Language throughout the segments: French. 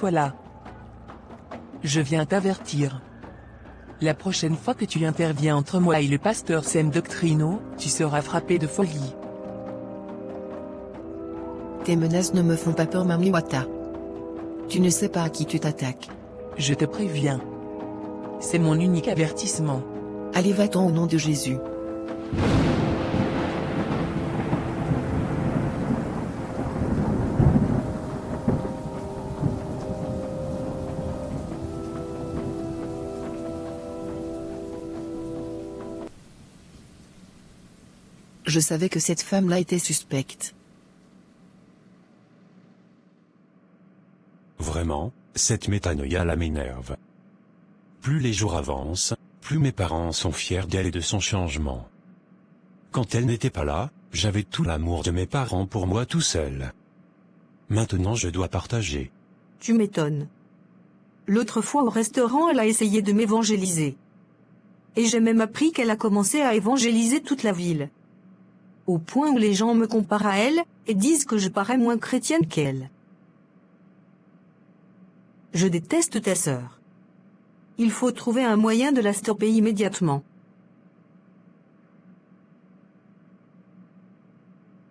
Reste-toi là. Je viens t'avertir. La prochaine fois que tu interviens entre moi et le pasteur Sam Doctrino, tu seras frappé de folie. Tes menaces ne me font pas peur, Mami Wata. Tu ne sais pas à qui tu t'attaques. Je te préviens. C'est mon unique avertissement. Allez, va-t'en au nom de Jésus. Je savais que cette femme-là était suspecte. Vraiment, cette métanoïa-là m'énerve. Plus les jours avancent, plus mes parents sont fiers d'elle et de son changement. Quand elle n'était pas là, j'avais tout l'amour de mes parents pour moi tout seul. Maintenant je dois partager. Tu m'étonnes. L'autre fois au restaurant, elle a essayé de m'évangéliser. Et j'ai même appris qu'elle a commencé à évangéliser toute la ville. Au point où les gens me comparent à elle, et disent que je parais moins chrétienne qu'elle. Je déteste ta sœur. Il faut trouver un moyen de la stopper immédiatement.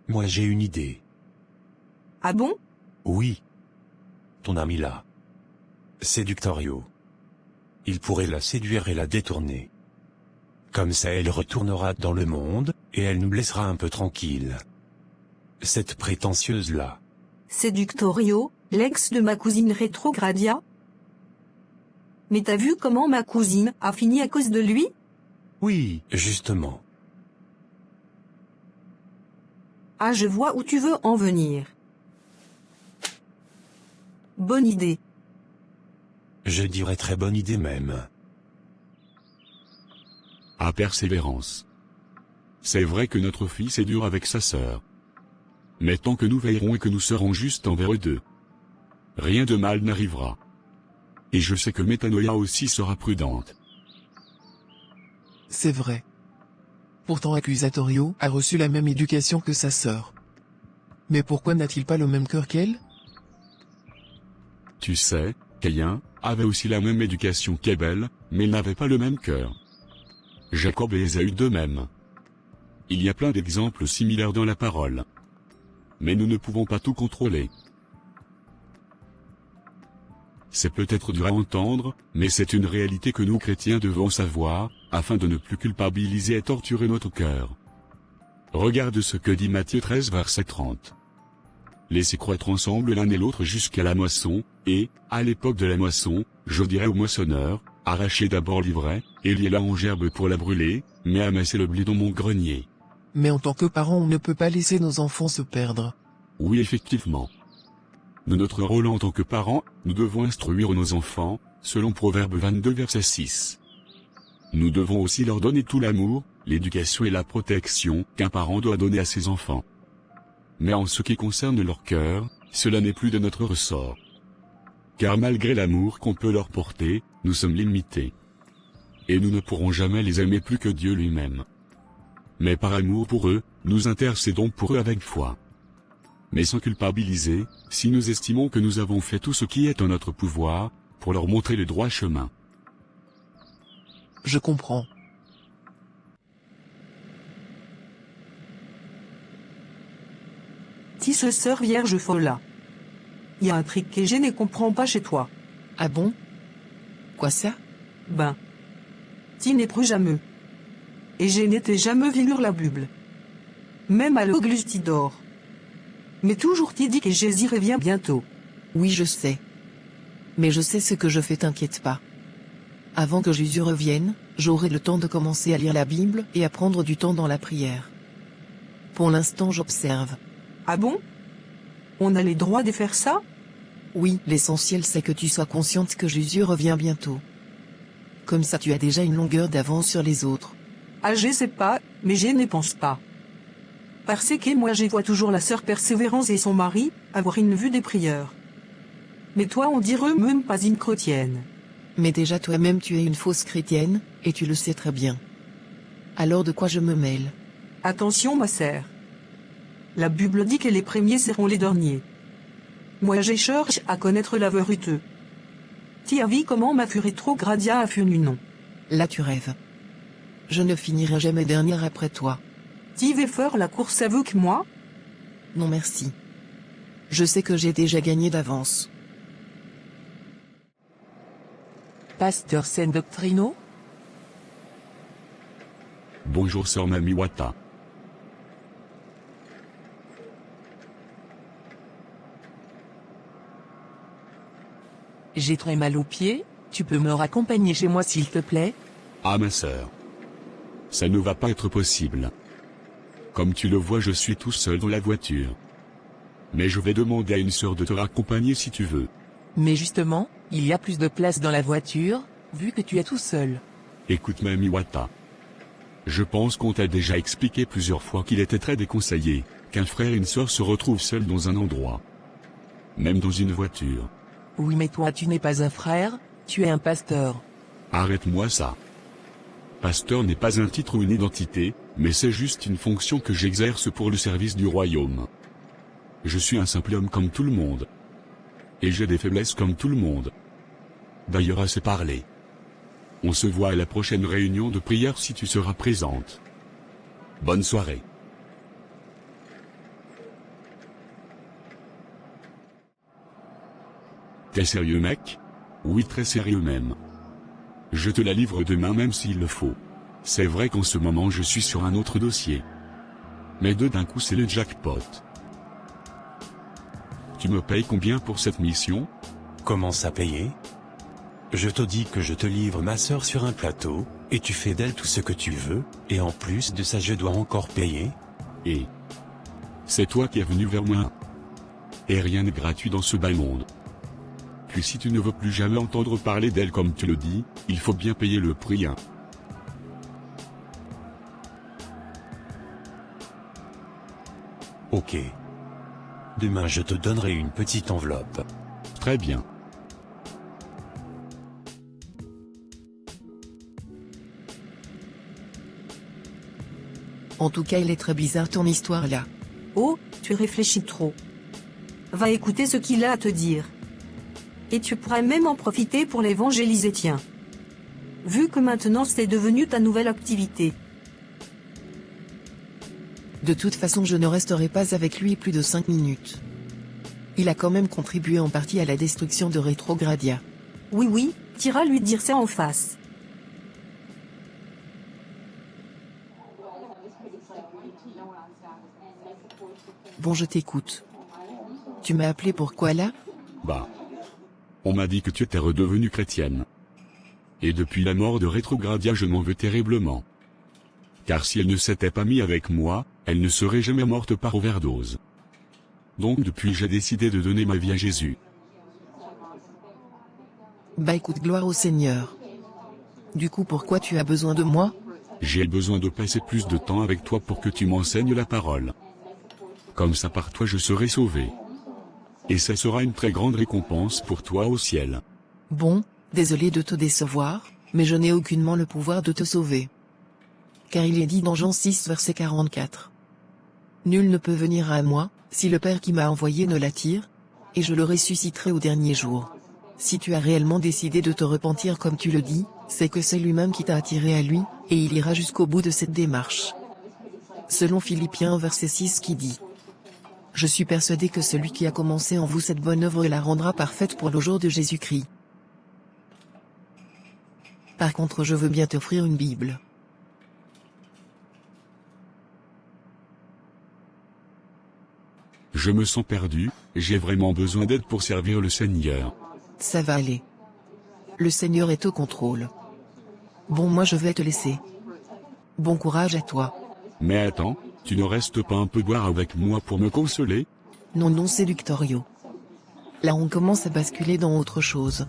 Moi j'ai une idée. Ah bon? Oui. Ton ami là. Séductorio. Il pourrait la séduire et la détourner. Comme ça elle retournera dans le monde, et elle nous laissera un peu tranquilles. Cette prétentieuse-là. Séductorio, l'ex de ma cousine Rétrogradia? Mais t'as vu comment ma cousine a fini à cause de lui? Oui, justement. Ah, je vois où tu veux en venir. Bonne idée. Je dirais très bonne idée même. À persévérance. C'est vrai que notre fils est dur avec sa sœur. Mais tant que nous veillerons et que nous serons justes envers eux deux, rien de mal n'arrivera. Et je sais que Métanoïa aussi sera prudente. C'est vrai. Pourtant Accusatorio a reçu la même éducation que sa sœur. Mais pourquoi n'a-t-il pas le même cœur qu'elle? Tu sais, Caïn avait aussi la même éducation qu'Abel, mais il n'avait pas le même cœur. Jacob et Ésaü de même. Il y a plein d'exemples similaires dans la parole. Mais nous ne pouvons pas tout contrôler. C'est peut-être dur à entendre, mais c'est une réalité que nous chrétiens devons savoir, afin de ne plus culpabiliser et torturer notre cœur. Regarde ce que dit Matthieu 13 verset 30. Laissez croître ensemble l'un et l'autre jusqu'à la moisson, et, à l'époque de la moisson, je dirai au moissonneur, arrachez d'abord l'ivraie, et liez-la en gerbe pour la brûler, mais amassez le blé dans mon grenier. Mais en tant que parents, on ne peut pas laisser nos enfants se perdre. Oui, effectivement. De notre rôle en tant que parents, nous devons instruire nos enfants, selon Proverbe 22 verset 6. Nous devons aussi leur donner tout l'amour, l'éducation et la protection qu'un parent doit donner à ses enfants. Mais en ce qui concerne leur cœur, cela n'est plus de notre ressort. Car malgré l'amour qu'on peut leur porter, nous sommes limités. Et nous ne pourrons jamais les aimer plus que Dieu lui-même. Mais par amour pour eux, nous intercédons pour eux avec foi. Mais sans culpabiliser, si nous estimons que nous avons fait tout ce qui est en notre pouvoir, pour leur montrer le droit chemin. Je comprends. Tisse sœur vierge folle. Y a un truc que je ne comprends pas chez toi. Ah bon? Quoi ça? Ben. Tu n'es plus jamais. Et je n'étais jamais vu lire la Bible. Même à l'Augustidor. Mais toujours tu dis que Jésus revient bientôt. Oui, je sais. Mais je sais ce que je fais, t'inquiète pas. Avant que Jésus revienne, j'aurai le temps de commencer à lire la Bible et à prendre du temps dans la prière. Pour l'instant, j'observe. Ah bon? On a les droits de faire ça? Oui, l'essentiel c'est que tu sois consciente que Jésus revient bientôt. Comme ça tu as déjà une longueur d'avance sur les autres. Ah, je sais pas, mais je ne pense pas. Parce que moi je vois toujours la sœur Persévérance et son mari avoir une vue des prières. Mais toi on dirait même pas une chrétienne. Mais déjà toi-même tu es une fausse chrétienne, et tu le sais très bien. Alors de quoi je me mêle? Attention ma sœur. La Bible dit que les premiers seront les derniers. Moi je cherche à connaître la vérité. Tu as vu comment ma furie rétrogradia a fini non. Là tu rêves. Je ne finirai jamais dernière après toi. Tu veux faire la course avec moi? Non merci. Je sais que j'ai déjà gagné d'avance. Pasteur Sen Doctrino? Bonjour sœur Mamiwata. J'ai très mal aux pieds, tu peux me raccompagner chez moi s'il te plaît? Ah ma sœur. Ça ne va pas être possible. Comme tu le vois, je suis tout seul dans la voiture. Mais je vais demander à une sœur de te raccompagner si tu veux. Mais justement, il y a plus de place dans la voiture, vu que tu es tout seul. Écoute Mamiwata. Je pense qu'on t'a déjà expliqué plusieurs fois qu'il était très déconseillé, qu'un frère et une sœur se retrouvent seuls dans un endroit. Même dans une voiture. Oui mais toi tu n'es pas un frère, tu es un pasteur. Arrête-moi ça. Pasteur n'est pas un titre ou une identité, mais c'est juste une fonction que j'exerce pour le service du royaume. Je suis un simple homme comme tout le monde. Et j'ai des faiblesses comme tout le monde. D'ailleurs assez parlé. On se voit à la prochaine réunion de prière si tu seras présente. Bonne soirée. T'es sérieux mec? Oui très sérieux même. Je te la livre demain même s'il le faut. C'est vrai qu'en ce moment je suis sur un autre dossier. Mais deux d'un coup c'est le jackpot. Tu me payes combien pour cette mission? Commence à payer. Je te dis que je te livre ma sœur sur un plateau, et tu fais d'elle tout ce que tu veux, et en plus de ça je dois encore payer. Et c'est toi qui es venu vers moi. Et rien n'est gratuit dans ce bas monde. Puis si tu ne veux plus jamais entendre parler d'elle comme tu le dis, il faut bien payer le prix hein. Ok. Demain je te donnerai une petite enveloppe. Très bien. En tout cas il est très bizarre ton histoire là. Oh, tu réfléchis trop. Va écouter ce qu'il a à te dire. Et tu pourrais même en profiter pour l'évangéliser tiens. Vu que maintenant c'est devenu ta nouvelle activité. De toute façon je ne resterai pas avec lui plus de 5 minutes. Il a quand même contribué en partie à la destruction de Rétrogradia. Oui, t'iras lui dire ça en face. Bon je t'écoute. Tu m'as appelé pourquoi là? Bah. On m'a dit que tu étais redevenue chrétienne. Et depuis la mort de Rétrogradia je m'en veux terriblement. Car si elle ne s'était pas mise avec moi, elle ne serait jamais morte par overdose. Donc depuis j'ai décidé de donner ma vie à Jésus. Bah écoute gloire au Seigneur. Du coup pourquoi tu as besoin de moi? J'ai besoin de passer plus de temps avec toi pour que tu m'enseignes la parole. Comme ça par toi je serai sauvé. Et ça sera une très grande récompense pour toi au ciel. Bon, désolé de te décevoir, mais je n'ai aucunement le pouvoir de te sauver. Car il est dit dans Jean 6 verset 44. Nul ne peut venir à moi, si le Père qui m'a envoyé ne l'attire, et je le ressusciterai au dernier jour. Si tu as réellement décidé de te repentir comme tu le dis, c'est que c'est lui-même qui t'a attiré à lui, et il ira jusqu'au bout de cette démarche. Selon Philippiens verset 6 qui dit: Je suis persuadé que celui qui a commencé en vous cette bonne œuvre la rendra parfaite pour le jour de Jésus-Christ. Par contre je veux bien t'offrir une Bible. Je me sens perdu, j'ai vraiment besoin d'aide pour servir le Seigneur. Ça va aller. Le Seigneur est au contrôle. Bon moi je vais te laisser. Bon courage à toi. Mais attends, tu ne restes pas un peu boire avec moi pour me consoler? Non c'est Victorio. Là on commence à basculer dans autre chose.